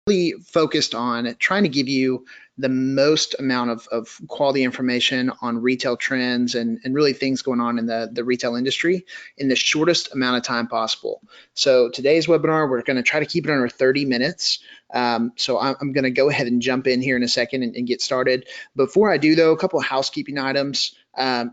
really focused on trying to give you the most amount of quality information on retail trends and really things going on in the retail industry in the shortest amount of time possible. So today's webinar, we're going to try to keep it under 30 minutes. So I'm going to go ahead and jump in here in a second and get started. Before I do, though, a couple of housekeeping items.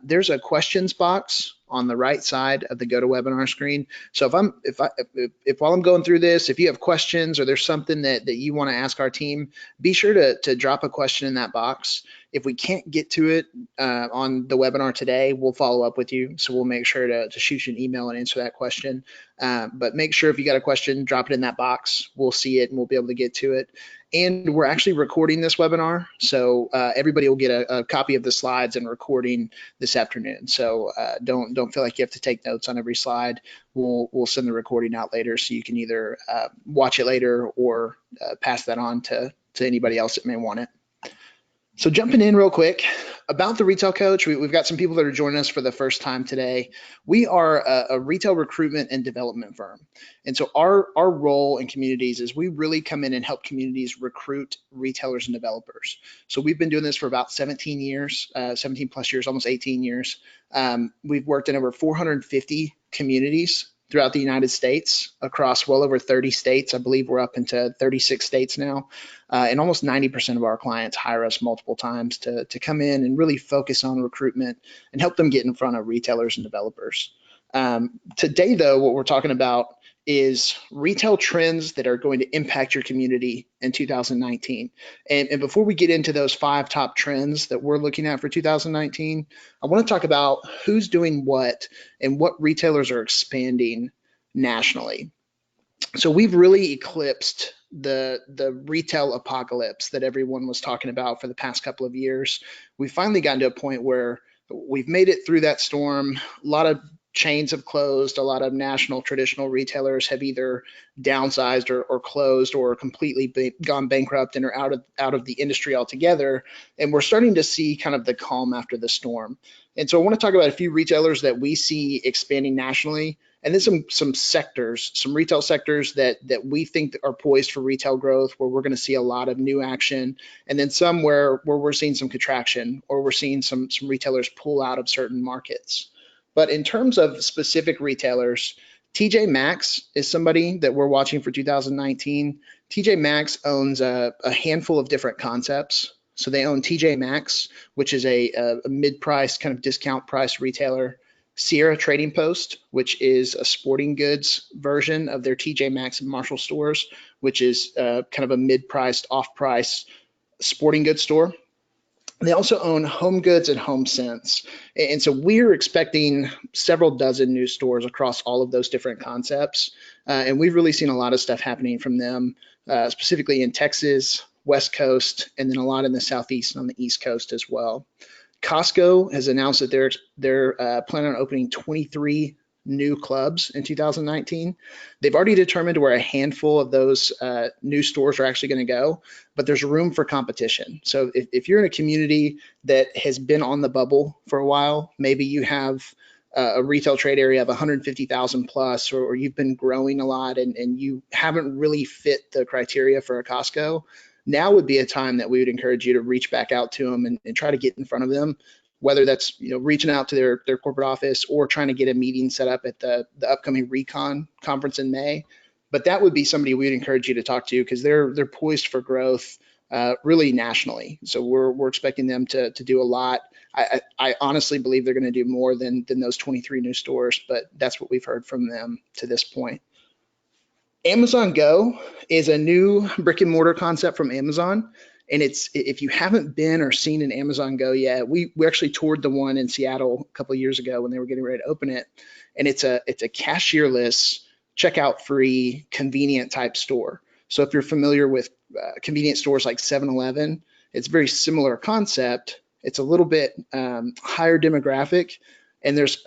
There's a questions box on the right side of the GoToWebinar screen. So if while I'm going through this, if you have questions or there's something that you want to ask our team, be sure to drop a question in that box. If we can't get to it on the webinar today, we'll follow up with you. So we'll make sure to shoot you an email and answer that question. But make sure if you got a question, drop it in that box. We'll see it and we'll be able to get to it. And we're actually recording this webinar, so everybody will get a copy of the slides and recording this afternoon. So don't feel like you have to take notes on every slide. We'll send the recording out later, so you can either watch it later or pass that on to anybody else that may want it. So jumping in real quick about the Retail Coach, we've got some people that are joining us for the first time today. We are a retail recruitment and development firm. And so our role in communities is we really come in and help communities recruit retailers and developers. So we've been doing this for about 17 years, 17 plus years, almost 18 years. We've worked in over 450 communities throughout the United States, across well over 30 states. I believe we're up into 36 states now. And almost 90% of our clients hire us multiple times to come in and really focus on recruitment and help them get in front of retailers and developers. Today, though, what we're talking about is retail trends that are going to impact your community in 2019. And before we get into those 5 top trends that we're looking at for 2019, I want to talk about who's doing what and what retailers are expanding nationally. So we've really eclipsed the retail apocalypse that everyone was talking about for the past couple of years. We've finally gotten to a point where we've made it through that storm. A lot of chains have closed. A lot of national traditional retailers have either downsized or closed or completely gone bankrupt and are out of the industry altogether. And we're starting to see kind of the calm after the storm. And so I want to talk about a few retailers that we see expanding nationally, and then some sectors, some retail sectors that we think are poised for retail growth, where we're going to see a lot of new action, and then some where we're seeing some contraction or we're seeing some retailers pull out of certain markets. But in terms of specific retailers, TJ Maxx is somebody that we're watching for 2019. TJ Maxx owns a handful of different concepts. So they own TJ Maxx, which is a mid-price kind of discount price retailer. Sierra Trading Post, which is a sporting goods version of their TJ Maxx and Marshall stores, which is kind of a mid-priced, off-price sporting goods store. They also own Home Goods and HomeSense. And so we're expecting several dozen new stores across all of those different concepts. And we've really seen a lot of stuff happening from them, specifically in Texas, West Coast, and then a lot in the Southeast and on the East Coast as well. Costco has announced that they're planning on opening 23 new clubs in 2019. They've already determined where a handful of those new stores are actually going to go, but there's room for competition. So if you're in a community that has been on the bubble for a while, maybe you have a retail trade area of 150,000 plus, or you've been growing a lot and you haven't really fit the criteria for a Costco, now would be a time that we would encourage you to reach back out to them and try to get in front of them, whether that's reaching out to their corporate office or trying to get a meeting set up at the upcoming Recon conference in May. But that would be somebody we would encourage you to talk to, because they're poised for growth really nationally. So we're expecting them to do a lot. I honestly believe they're going to do more than those 23 new stores, but that's what we've heard from them to this point. Amazon Go is a new brick and mortar concept from Amazon. And if you haven't been or seen an Amazon Go yet, we actually toured the one in Seattle a couple of years ago when they were getting ready to open it. And it's a cashierless, checkout free, convenient type store. So if you're familiar with convenience stores like 7-Eleven, it's a very similar concept. It's a little bit higher demographic, and there's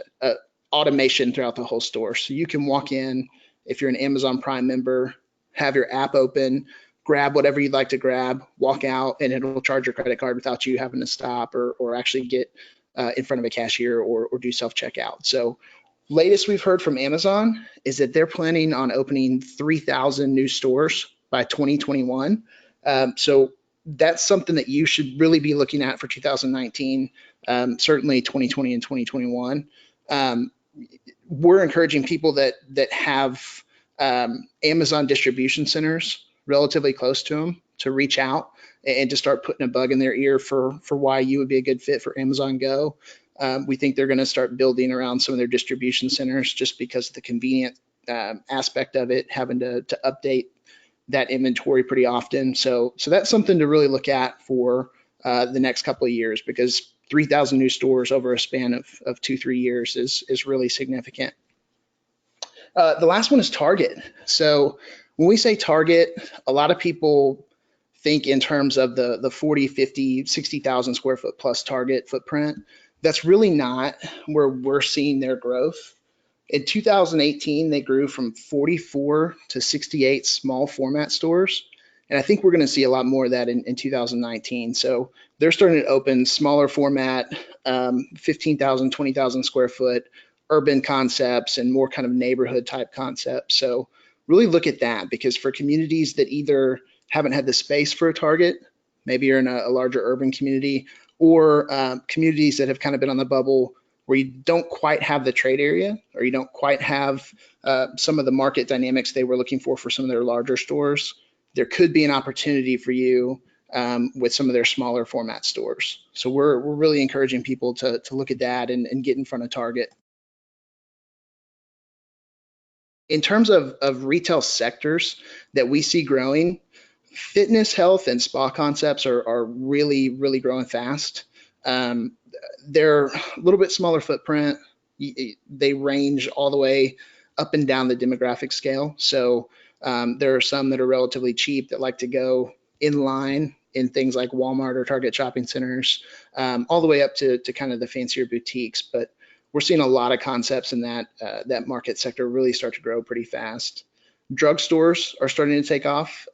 automation throughout the whole store. So you can walk in, if you're an Amazon Prime member, have your app open, grab whatever you'd like to grab, walk out, and it'll charge your credit card without you having to stop or actually get in front of a cashier or do self-checkout. So latest we've heard from Amazon is that they're planning on opening 3,000 new stores by 2021. So that's something that you should really be looking at for 2019, certainly 2020 and 2021. We're encouraging people that have Amazon distribution centers relatively close to them to reach out and to start putting a bug in their ear for why you would be a good fit for Amazon Go. We think they're going to start building around some of their distribution centers just because of the convenient aspect of it, having to update that inventory pretty often. So that's something to really look at for the next couple of years, because 3,000 new stores over a span of 2-3 years is really significant. The last one is Target. So when we say Target, a lot of people think in terms of the 40, 50, 60,000 square foot plus Target footprint. That's really not where we're seeing their growth. In 2018, they grew from 44 to 68 small format stores. And I think we're going to see a lot more of that in 2019. So they're starting to open smaller format, 15,000, 20,000 square foot urban concepts and more kind of neighborhood type concepts. So really look at that, because for communities that either haven't had the space for a Target, maybe you're in a larger urban community, or communities that have kind of been on the bubble where you don't quite have the trade area, or you don't quite have some of the market dynamics they were looking for some of their larger stores, there could be an opportunity for you with some of their smaller format stores. So we're really encouraging people to look at that and get in front of Target. In terms of retail sectors that we see growing, fitness, health, and spa concepts are really, really growing fast. They're a little bit smaller footprint. They range all the way up and down the demographic scale. So there are some that are relatively cheap that like to go in line in things like Walmart or Target shopping centers, all the way up to kind of the fancier boutiques. But we're seeing a lot of concepts in that market sector really start to grow pretty fast. Drugstores are starting to take off.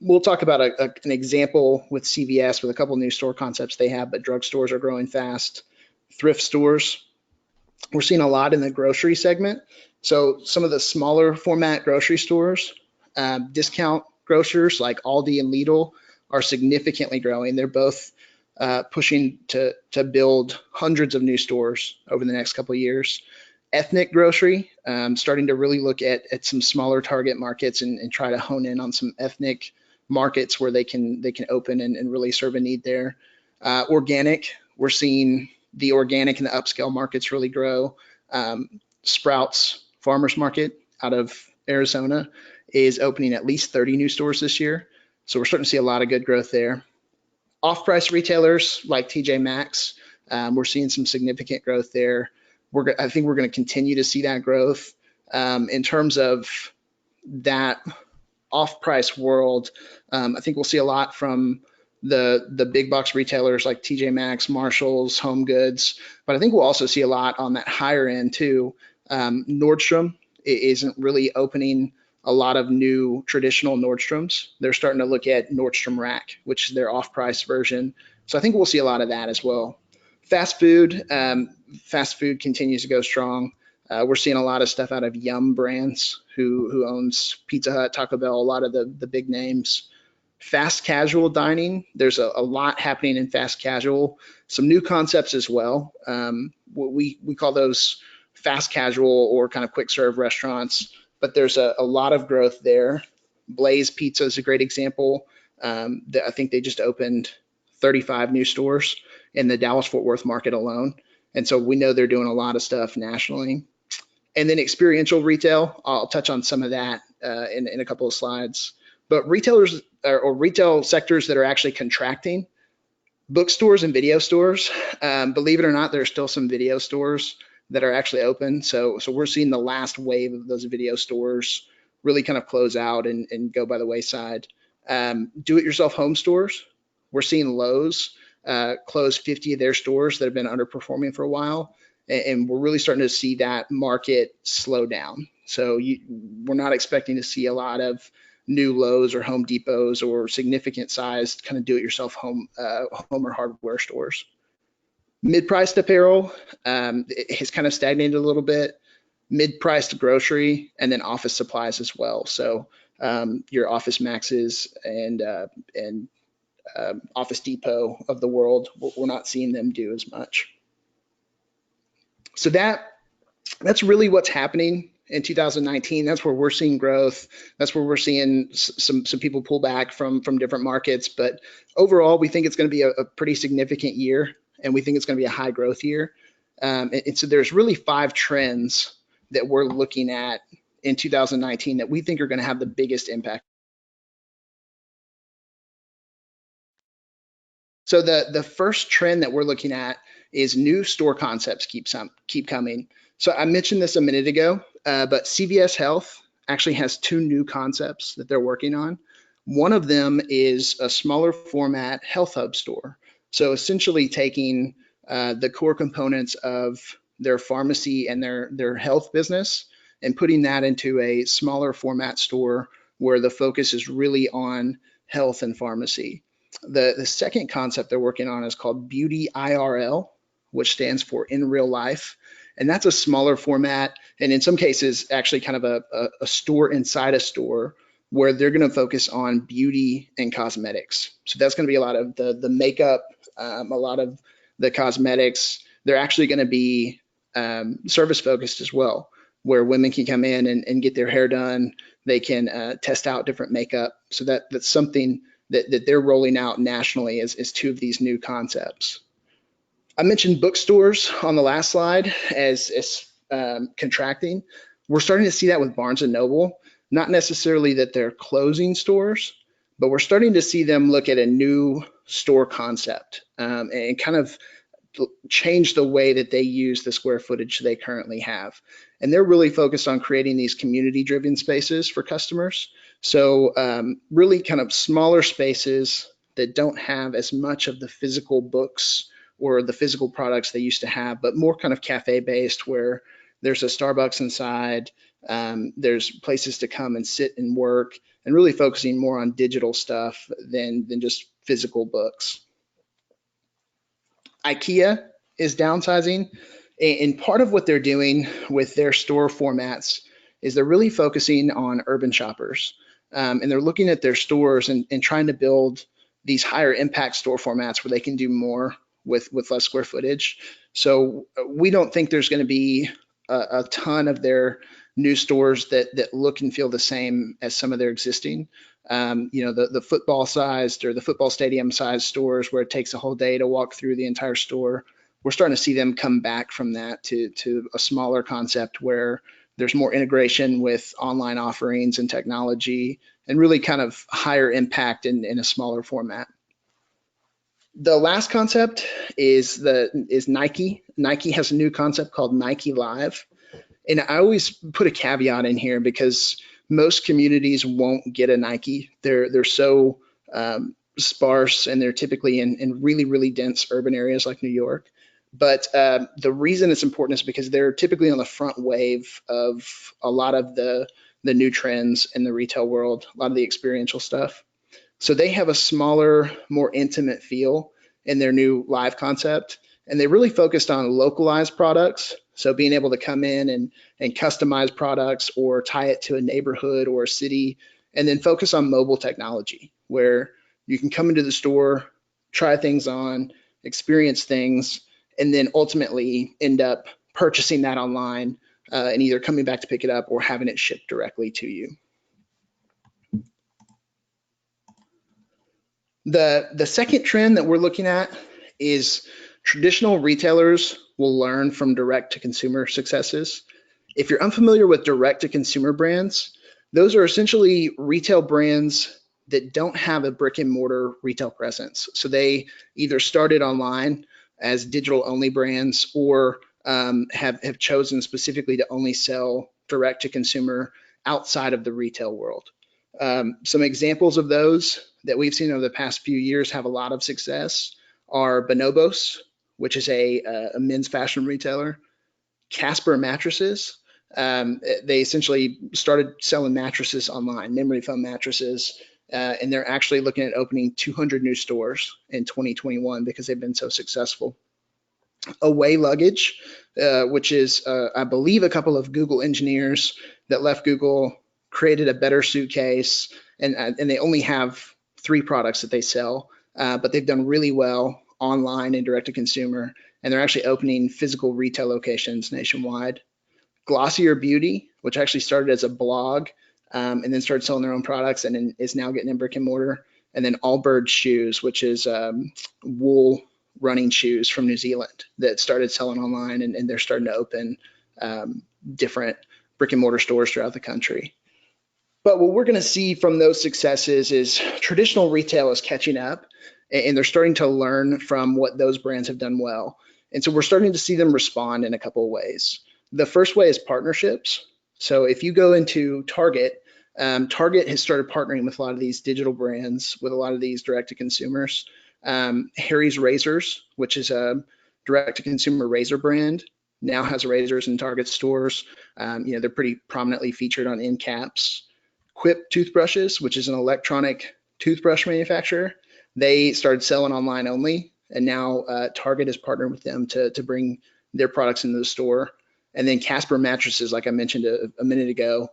We'll talk about an example with CVS with a couple new store concepts they have, but drugstores are growing fast. Thrift stores, we're seeing a lot in the grocery segment. So some of the smaller format grocery stores, discount grocers like Aldi and Lidl are significantly growing. They're both pushing to build hundreds of new stores over the next couple of years. Ethnic grocery, starting to really look at some smaller target markets and try to hone in on some ethnic markets where they can open and really serve a need there. Organic, we're seeing the organic and the upscale markets really grow. Sprouts Farmers Market out of Arizona is opening at least 30 new stores this year. So we're starting to see a lot of good growth there. Off-price retailers like TJ Maxx, we're seeing some significant growth there. I think we're going to continue to see that growth. In terms of that off-price world, I think we'll see a lot from the big box retailers like TJ Maxx, Marshalls, Home Goods, but I think we'll also see a lot on that higher end too. Nordstrom isn't really opening a lot of new traditional Nordstroms. They're starting to look at Nordstrom Rack, which is their off-price version. So I think we'll see a lot of that as well. Fast food continues to go strong. We're seeing a lot of stuff out of Yum Brands, who owns Pizza Hut, Taco Bell, a lot of the big names. Fast casual dining, there's a lot happening in fast casual. Some new concepts as well. We call those fast casual or kind of quick serve restaurants, but there's a lot of growth there. Blaze Pizza is a great example. I think they just opened 35 new stores in the Dallas-Fort Worth market alone. And so we know they're doing a lot of stuff nationally. And then experiential retail, I'll touch on some of that in a couple of slides. But retailers or retail sectors that are actually contracting, bookstores and video stores. Believe it or not, there are still some video stores that are actually open. So we're seeing the last wave of those video stores really kind of close out and go by the wayside. Do-it-yourself home stores, we're seeing Lowe's close 50 of their stores that have been underperforming for a while, and we're really starting to see that market slow down. So we're not expecting to see a lot of new Lowe's or Home Depots or significant sized kind of do-it-yourself home or hardware stores. Mid-priced apparel has kind of stagnated a little bit. Mid-priced grocery, and then office supplies as well. So your Office Maxes and Office Depot of the world. We're not seeing them do as much. So that's really what's happening in 2019. That's where we're seeing growth. That's where we're seeing some people pull back from different markets. But overall, we think it's going to be a pretty significant year, and we think it's going to be a high growth year. And so there's really 5 trends that we're looking at in 2019 that we think are going to have the biggest impact. So the first trend that we're looking at is new store concepts keep coming. So I mentioned this a minute ago, but CVS Health actually has 2 new concepts that they're working on. One of them is a smaller format health hub store. So essentially taking the core components of their pharmacy and their health business and putting that into a smaller format store where the focus is really on health and pharmacy. The second concept they're working on is called Beauty IRL, which stands for in real life. And that's a smaller format, and in some cases, actually kind of a store inside a store where they're going to focus on beauty and cosmetics. So that's going to be a lot of the makeup, a lot of the cosmetics. They're actually going to be service focused as well, where women can come in and get their hair done. They can test out different makeup. So that's something that they're rolling out nationally is 2 of these new concepts. I mentioned bookstores on the last slide as contracting. We're starting to see that with Barnes & Noble, not necessarily that they're closing stores, but we're starting to see them look at a new store concept and kind of change the way that they use the square footage they currently have. And they're really focused on creating these community-driven spaces for customers. So really kind of smaller spaces that don't have as much of the physical books or the physical products they used to have, but more kind of cafe-based where there's a Starbucks inside, there's places to come and sit and work, and really focusing more on digital stuff than just physical books. IKEA is downsizing, and part of what they're doing with their store formats is they're really focusing on urban shoppers, and they're looking at their stores and trying to build these higher impact store formats where they can do more with less square footage. So we don't think there's going to be a ton of their new stores that look and feel the same as some of their existing. The football sized or the football stadium sized stores where it takes a whole day to walk through the entire store. We're starting to see them come back from that to a smaller concept where there's more integration with online offerings and technology and really kind of higher impact in a smaller format. The last concept is Nike. Nike has a new concept called Nike Live. And I always put a caveat in here because most communities won't get a Nike. They're so sparse, and they're typically in really, really dense urban areas like New York. But the reason it's important is because they're typically on the front wave of a lot of the new trends in the retail world, a lot of the experiential stuff. So they have a smaller, more intimate feel in their new live concept, and they really focused on localized products. So being able to come in and customize products or tie it to a neighborhood or a city, and then focus on mobile technology where you can come into the store, try things on, experience things, and then ultimately end up purchasing that online and either coming back to pick it up or having it shipped directly to you. The second trend that we're looking at is traditional retailers will learn from direct to consumer successes. If you're unfamiliar with direct to consumer brands, those are essentially retail brands that don't have a brick and mortar retail presence. So they either started online as digital only brands or have chosen specifically to only sell direct to consumer outside of the retail world. Some examples of those that we've seen over the past few years have a lot of success are Bonobos, which is a men's fashion retailer, Casper mattresses. They essentially started selling mattresses online, memory foam mattresses, and they're actually looking at opening 200 new stores in 2021 because they've been so successful. Away Luggage, which is, I believe, a couple of Google engineers that left Google created a better suitcase, and they only have 3 products that they sell, but they've done really well online and direct to consumer, and they're actually opening physical retail locations nationwide. Glossier Beauty, which actually started as a blog, and then started selling their own products, and then is now getting in brick and mortar. And then Allbirds Shoes, which is wool running shoes from New Zealand that started selling online, and they're starting to open different brick and mortar stores throughout the country. But what we're going to see from those successes is traditional retail is catching up, and they're starting to learn from what those brands have done well. And so we're starting to see them respond in a couple of ways. The first way is partnerships. So if you go into Target, Target has started partnering with a lot of these digital brands, with a lot of these direct to consumers. Harry's Razors, which is a direct to consumer razor brand, now has razors in Target stores. They're pretty prominently featured on end caps. Quip toothbrushes, which is an electronic toothbrush manufacturer, they started selling online only, and now Target has partnered with them to bring their products into the store. And then Casper mattresses, like I mentioned a minute ago,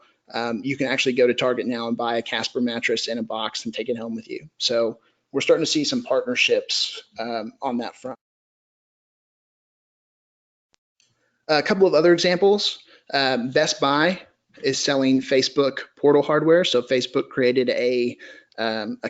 you can actually go to Target now and buy a Casper mattress in a box and take it home with you. So we're starting to see some partnerships on that front. A couple of other examples, Best Buy is selling Facebook portal hardware. So Facebook created a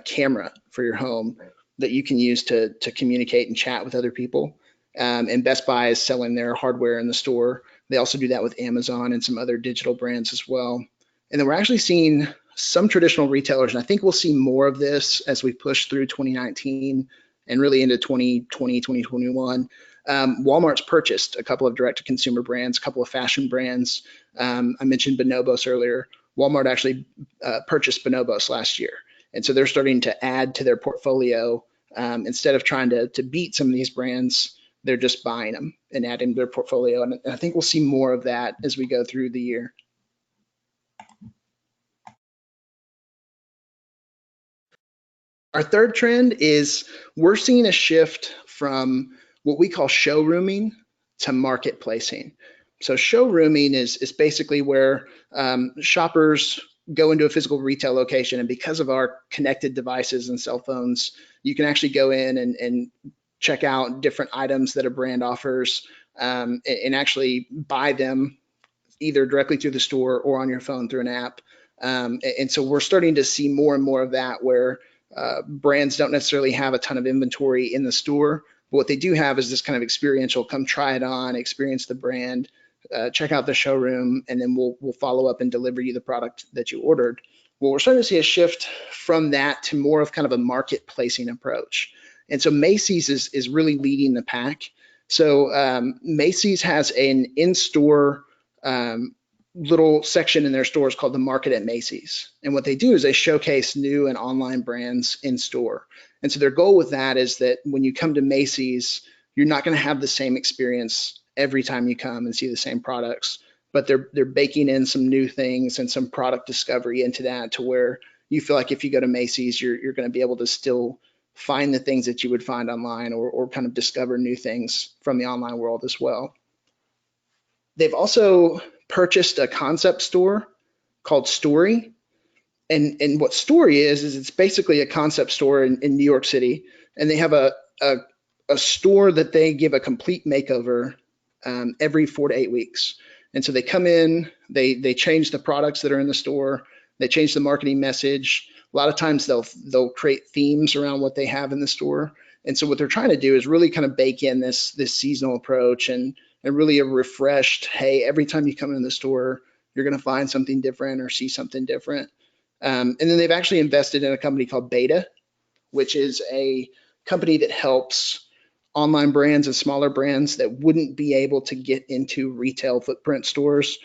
camera for your home that you can use to communicate and chat with other people. And Best Buy is selling their hardware in the store. They also do that with Amazon and some other digital brands as well. And then we're actually seeing some traditional retailers, and I think we'll see more of this as we push through 2019 and really into 2020, 2021. Walmart's purchased a couple of direct-to-consumer brands, a couple of fashion brands. I mentioned Bonobos earlier. Walmart actually purchased Bonobos last year. And so they're starting to add to their portfolio. Instead of trying to beat some of these brands, they're just buying them and adding to their portfolio. And I think we'll see more of that as we go through the year. Our third trend is we're seeing a shift from what we call showrooming to marketplacing. So showrooming is basically where shoppers go into a physical retail location, and because of our connected devices and cell phones, you can actually go in and check out different items that a brand offers and actually buy them either directly through the store or on your phone through an app. And so we're starting to see more and more of that, where brands don't necessarily have a ton of inventory in the store, but what they do have is this kind of experiential, come try it on, experience the brand, check out the showroom, and then we'll follow up and deliver you the product that you ordered. Well, we're starting to see a shift from that to more of kind of a market placing approach. And so Macy's is really leading the pack. So Macy's has an in-store little section in their stores called the Market at Macy's. And what they do is they showcase new and online brands in store. And so their goal with that is that when you come to Macy's, you're not going to have the same experience every time you come and see the same products, but they're baking in some new things and some product discovery into that, to where you feel like if you go to Macy's, you're going to be able to still find the things that you would find online, or kind of discover new things from the online world as well. They've also purchased a concept store called Story. And what Story is it's basically a concept store in New York City. And they have a store that they give a complete makeover every 4 to 8 weeks. And so they come in, they change the products that are in the store, they change the marketing message. A lot of times they'll create themes around what they have in the store. And so what they're trying to do is really kind of bake in this seasonal approach and really a refreshed, hey, every time you come in the store, you're going to find something different or see something different. And then they've actually invested in a company called b8ta, which is a company that helps online brands and smaller brands that wouldn't be able to get into retail footprint stores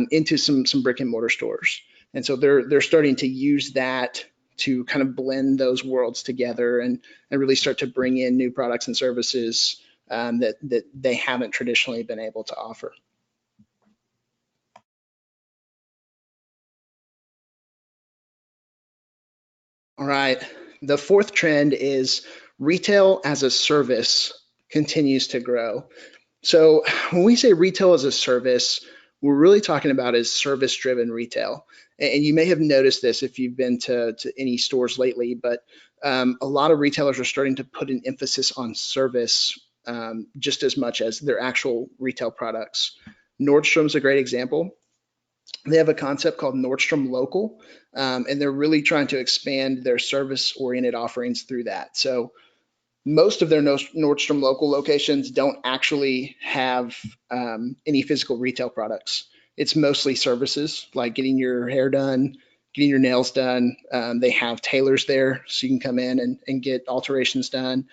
into some brick and mortar stores. And so they're starting to use that to kind of blend those worlds together and really start to bring in new products and services that they haven't traditionally been able to offer. All right, the fourth trend is retail as a service continues to grow. So when we say retail as a service, What we're really talking about is service-driven retail. And you may have noticed this if you've been to any stores lately, but a lot of retailers are starting to put an emphasis on service just as much as their actual retail products. Nordstrom's a great example. They have a concept called Nordstrom Local, and they're really trying to expand their service-oriented offerings through that. So most of their Nordstrom Local locations don't actually have any physical retail products. It's mostly services like getting your hair done, getting your nails done. They have tailors there, so you can come in and get alterations done.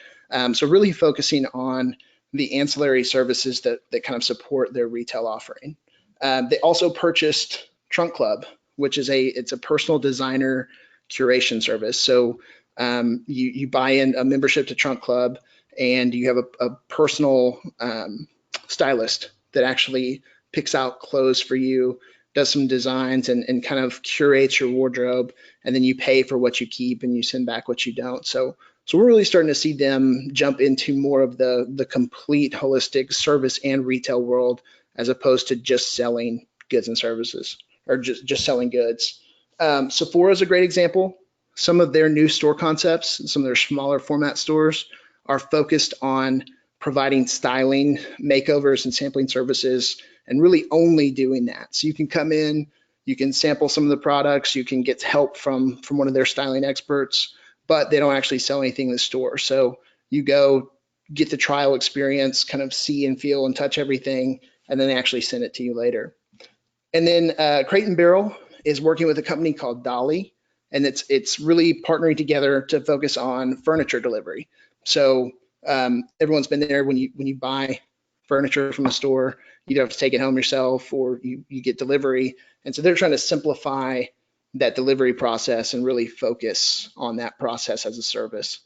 So really focusing on the ancillary services that kind of support their retail offering. They also purchased Trunk Club, which is it's a personal designer curation service. So you buy in a membership to Trunk Club, and you have a personal stylist that actually picks out clothes for you, does some designs, and kind of curates your wardrobe, and then you pay for what you keep and you send back what you don't. So we're really starting to see them jump into more of the complete holistic service and retail world, as opposed to just selling goods and services, or just selling goods. Sephora is a great example. Some of their new store concepts, some of their smaller format stores, are focused on providing styling, makeovers, and sampling services, and really only doing that. So you can come in, you can sample some of the products, you can get help from one of their styling experts, but they don't actually sell anything in the store. So you go get the trial experience, kind of see and feel and touch everything, and then they actually send it to you later. And then Crate & Barrel is working with a company called Dolly, and it's really partnering together to focus on furniture delivery. So everyone's been there when you buy furniture from a store, you don't have to take it home yourself, or you get delivery. And so they're trying to simplify that delivery process and really focus on that process as a service.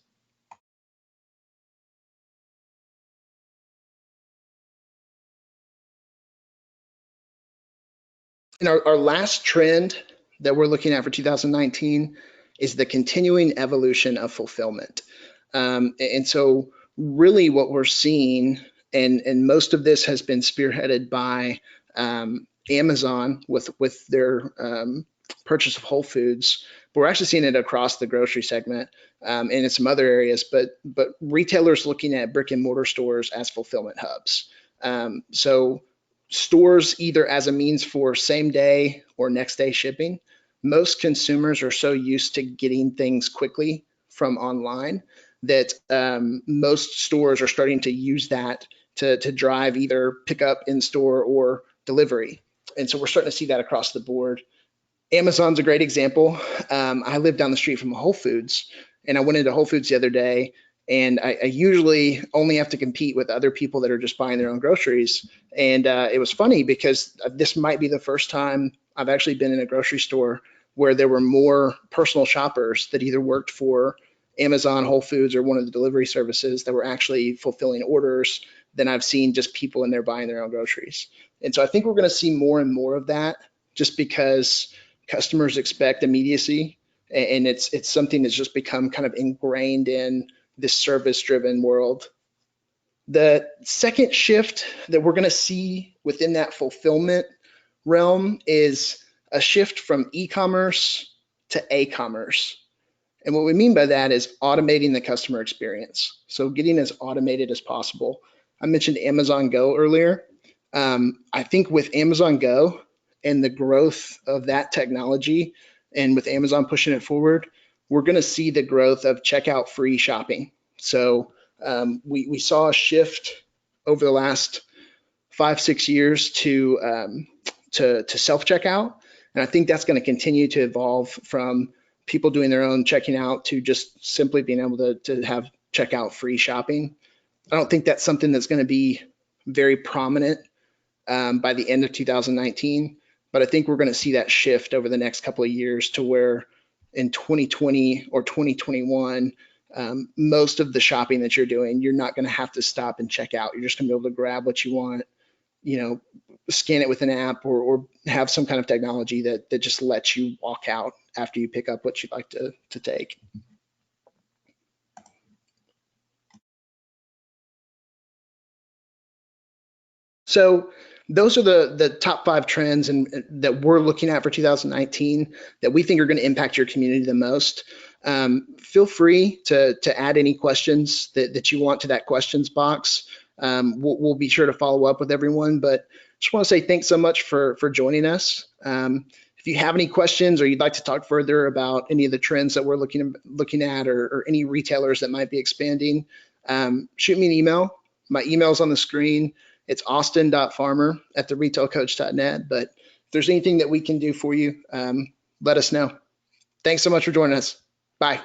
And our last trend that we're looking at for 2019 is the continuing evolution of fulfillment. And so really what we're seeing, and most of this has been spearheaded by Amazon with their purchase of Whole Foods, but we're actually seeing it across the grocery segment and in some other areas, but retailers looking at brick and mortar stores as fulfillment hubs. So stores either as a means for same day or next day shipping. Most consumers are so used to getting things quickly from online that most stores are starting to use that to drive either pickup in store or delivery. And so we're starting to see that across the board. Amazon's a great example. I live down the street from Whole Foods, and I went into Whole Foods the other day, and I usually only have to compete with other people that are just buying their own groceries. And it was funny because this might be the first time I've actually been in a grocery store where there were more personal shoppers that either worked for Amazon, Whole Foods, or one of the delivery services that were actually fulfilling orders than I've seen just people in there buying their own groceries. And so I think we're going to see more and more of that, just because customers expect immediacy, and it's something that's just become kind of ingrained in this service-driven world. The second shift that we're going to see within that fulfillment realm is a shift from e-commerce to a-commerce. And what we mean by that is automating the customer experience. So getting as automated as possible. I mentioned Amazon Go earlier. I think with Amazon Go and the growth of that technology, and with Amazon pushing it forward, we're going to see the growth of checkout free shopping. So we saw a shift over the last 5-6 years to self checkout, and I think that's going to continue to evolve from people doing their own checking out to just simply being able to have checkout free shopping. I don't think that's something that's going to be very prominent by the end of 2019, but I think we're going to see that shift over the next couple of years to where in 2020 or 2021, most of the shopping that you're doing, you're not going to have to stop and check out. You're just going to be able to grab what you want, scan it with an app, or have some kind of technology that just lets you walk out after you pick up what you'd like to take. So those are the top 5 trends and that we're looking at for 2019 that we think are going to impact your community the most. Feel free to add any questions that you want to that questions box. We'll be sure to follow up with everyone, but just want to say thanks so much for joining us. If you have any questions or you'd like to talk further about any of the trends that we're looking at, or any retailers that might be expanding, shoot me an email. My email's on the screen. It's austin.farmer@theretailcoach.net. But if there's anything that we can do for you, let us know. Thanks so much for joining us. Bye.